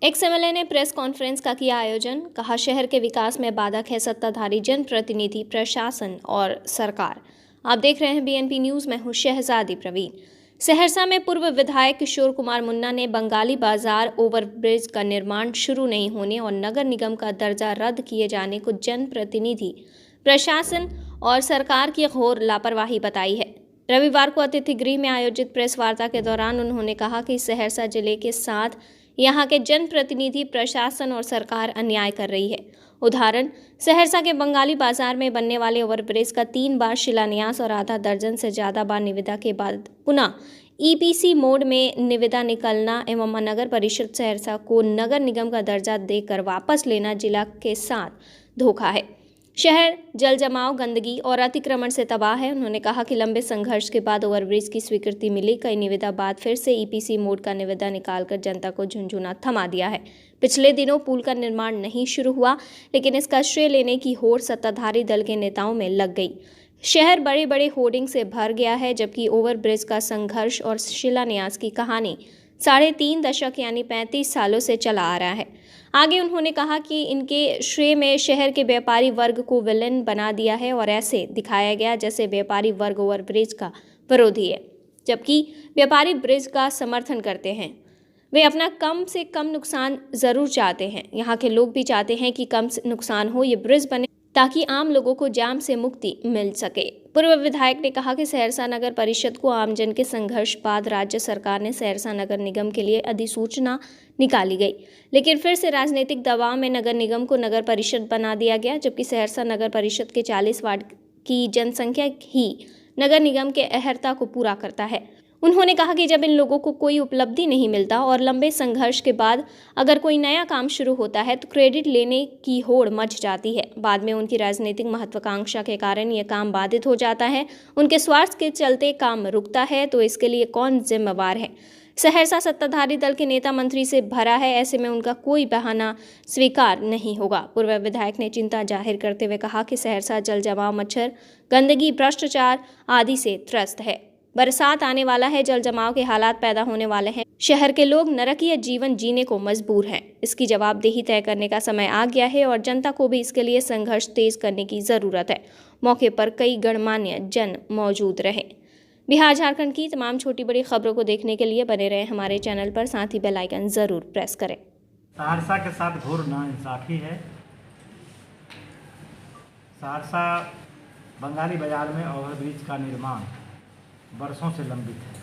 X-MLA ने press conference का किया आयोजन। कहा, शहर के विकास में बाधक है सत्ताधारी जनप्रतिनिधि, प्रशासन और सरकार। आप देख रहे हैं बीएनपी न्यूज। मैं हूं शहजादी प्रवीण। सहरसा में पूर्व विधायक किशोर कुमार मुन्ना ने बंगाली बाजार ओवरब्रिज का निर्माण शुरू नहीं होने और नगर निगम का दर्जा रद्द किए जाने को जनप्रतिनिधि, प्रशासन और सरकार की घोर लापरवाही बताई है। रविवार को अतिथि गृह में आयोजित प्रेस वार्ता के दौरान उन्होंने कहा कि सहरसा जिले के साथ यहाँ के जनप्रतिनिधि, प्रशासन और सरकार अन्याय कर रही है। उदाहरण, सहरसा के बंगाली बाजार में बनने वाले ओवरब्रिज का 3 बार शिलान्यास और आधा दर्जन से ज़्यादा बार निविदा के बाद पुनः ईपीसी मोड में निविदा निकलना एवं नगर परिषद सहरसा को नगर निगम का दर्जा देकर वापस लेना जिला के साथ धोखा है। शहर जल जमाव, गंदगी और अतिक्रमण से तबाह है। उन्होंने कहा कि लंबे संघर्ष के बाद ओवरब्रिज की स्वीकृति मिली। कई निविदा बाद फिर से ईपीसी मोड का निविदा निकालकर जनता को झुनझुना थमा दिया है। पिछले दिनों पुल का निर्माण नहीं शुरू हुआ, लेकिन इसका श्रेय लेने की होड़ सत्ताधारी दल के नेताओं में लग गई। शहर बड़े बड़े होर्डिंग से भर गया है, जबकि ओवरब्रिज का संघर्ष और शिलान्यास की कहानी 3.5 दशक यानी 35 सालों से चला आ रहा है। आगे उन्होंने कहा कि इनके श्रेय में शहर के व्यापारी वर्ग को विलेन बना दिया है और ऐसे दिखाया गया जैसे व्यापारी वर्ग ओवरब्रिज का विरोधी है, जबकि व्यापारी ब्रिज का समर्थन करते हैं। वे अपना कम से कम नुकसान जरूर चाहते हैं। यहाँ के लोग भी चाहते हैं कि कम नुकसान हो, ये ब्रिज बने ताकि आम लोगों को जाम से मुक्ति मिल सके। पूर्व विधायक ने कहा कि सहरसा नगर परिषद को आमजन के संघर्ष बाद राज्य सरकार ने सहरसा नगर निगम के लिए अधिसूचना निकाली गई, लेकिन फिर से राजनीतिक दबाव में नगर निगम को नगर परिषद बना दिया गया, जबकि सहरसा नगर परिषद के 40 वार्ड की जनसंख्या ही नगर निगम के अहर्ता को पूरा करता है। उन्होंने कहा कि जब इन लोगों को कोई उपलब्धि नहीं मिलता और लंबे संघर्ष के बाद अगर कोई नया काम शुरू होता है तो क्रेडिट लेने की होड़ मच जाती है। बाद में उनकी राजनीतिक महत्वाकांक्षा के कारण यह काम बाधित हो जाता है। उनके स्वार्थ के चलते काम रुकता है, तो इसके लिए कौन जिम्मेवार है? सहरसा सत्ताधारी दल के नेता मंत्री से भरा है, ऐसे में उनका कोई बहाना स्वीकार नहीं होगा। पूर्व विधायक ने चिंता जाहिर करते हुए कहा कि सहरसा जल जमाव, मच्छर, गंदगी, भ्रष्टाचार आदि से त्रस्त है। बरसात आने वाला है, जल जमाव के हालात पैदा होने वाले हैं। शहर के लोग नरकीय जीवन जीने को मजबूर हैं। इसकी जवाबदेही तय करने का समय आ गया है और जनता को भी इसके लिए संघर्ष तेज करने की जरूरत है। मौके पर कई गणमान्य जन मौजूद रहे। बिहार झारखंड की तमाम छोटी बड़ी खबरों को देखने के लिए बने रहे हमारे चैनल पर, साथ ही बेल आइकन जरूर प्रेस करें। सहरसा के साथ घोर नाइंसाफी है। सहरसा बंगाली बाजार में ओवरब्रिज का निर्माण वर्षों से लंबित है।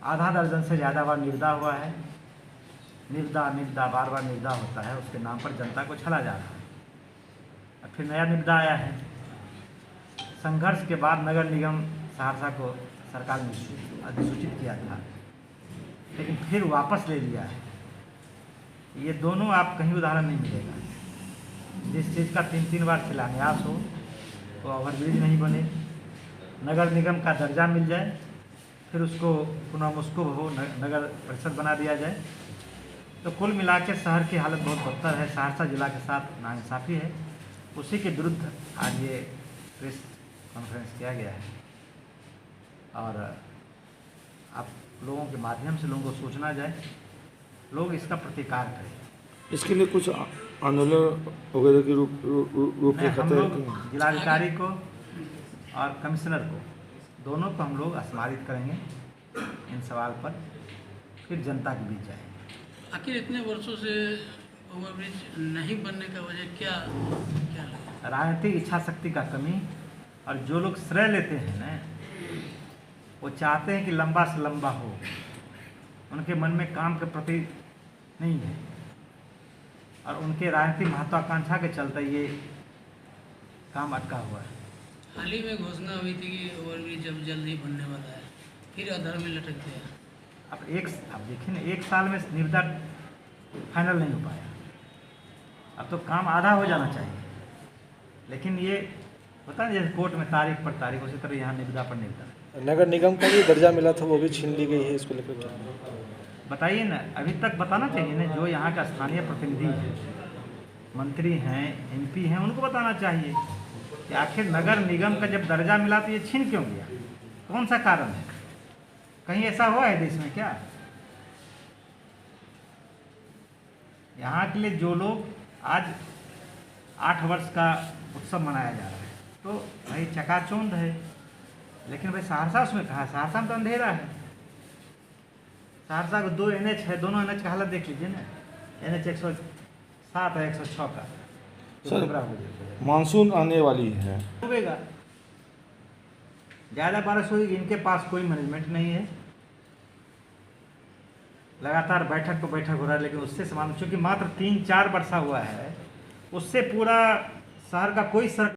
आधा दर्जन से ज़्यादा बार निविदा हुआ है। निविदा बार बार निविदा होता है, उसके नाम पर जनता को छला जा रहा है। अब फिर नया निविदा आया है। संघर्ष के बाद नगर निगम सहरसा को सरकार ने अधिसूचित किया था, लेकिन फिर वापस ले लिया है। ये दोनों आप कहीं उदाहरण नहीं मिलेगा। जिस चीज़ का 3 बार शिलान्यास हो वो ओवरब्रिज नहीं बने, नगर निगम का दर्जा मिल जाए, फिर उसको पुनः उसको हो नगर परिषद बना दिया जाए, तो कुल मिला के शहर की हालत बहुत बदतर है। सहरसा जिला के साथ नाइंसाफ़ी है। उसी के विरुद्ध आज ये प्रेस कॉन्फ्रेंस किया गया है और आप लोगों के माध्यम से लोगों को सोचना जाए, लोग इसका प्रतिकार करें। इसके लिए कुछ आंदोलन वगैरह के रूप में हम लोग जिलाधिकारी को और कमिश्नर को, दोनों को हम लोग स्मारित करेंगे इन सवाल पर, फिर जनता के बीच जाएंगे। आखिर इतने वर्षों से ओवरब्रिज नहीं बनने का वजह क्या है? राजनीतिक इच्छा शक्ति का कमी, और जो लोग श्रेय लेते हैं ना, वो चाहते हैं कि लंबा से लंबा हो। उनके मन में काम के प्रति नहीं है और उनके राजनीतिक महत्वाकांक्षा के चलते ये काम अटका हुआ है। हाल ही में घोषणा हुई थी कि ओवरब्रिज जब जल्दी बनने वाला है, फिर अधर में लटक गया। अब देखिए ना, 1 साल में निविदा फाइनल नहीं हो पाया। अब तो काम आधा हो जाना चाहिए, लेकिन ये पता नहीं, जैसे कोर्ट में तारीख पर तारीख, उसी तरह यहाँ निविदा पर निविदा। नगर निगम का भी दर्जा मिला था, वो भी छीन ली गई है। इसको लेकर बताइए ना, अभी तक बताना चाहिए ना। जो यहाँ का स्थानीय प्रतिनिधि हैं, मंत्री हैं, एमपी हैं, उनको बताना चाहिए कि आखिर नगर निगम का जब दर्जा मिला तो ये छीन क्यों गया, कौन सा कारण है? कहीं ऐसा हुआ है देश में क्या? यहाँ के लिए जो लोग आज 8 वर्ष का उत्सव मनाया जा रहा है, तो भाई चकाचौंध है। लेकिन भाई सहरसा उसमें कहाँ, सहरसा में तो अंधेरा है। सहरसा को 2 NH है, दोनों NH का हालत देख लीजिए ना। NH 107 है 106 का, तो सर, खतरा हो जाएगा। मानसून आने वाली है, डूबेगा, ज़्यादा बारिश होगी। इनके पास कोई मैनेजमेंट नहीं है, लगातार बैठक को बैठक हो रहा है। लेकिन उससे समान, चूँकि मात्र 3-4 वर्षा हुआ है, उससे पूरा शहर का कोई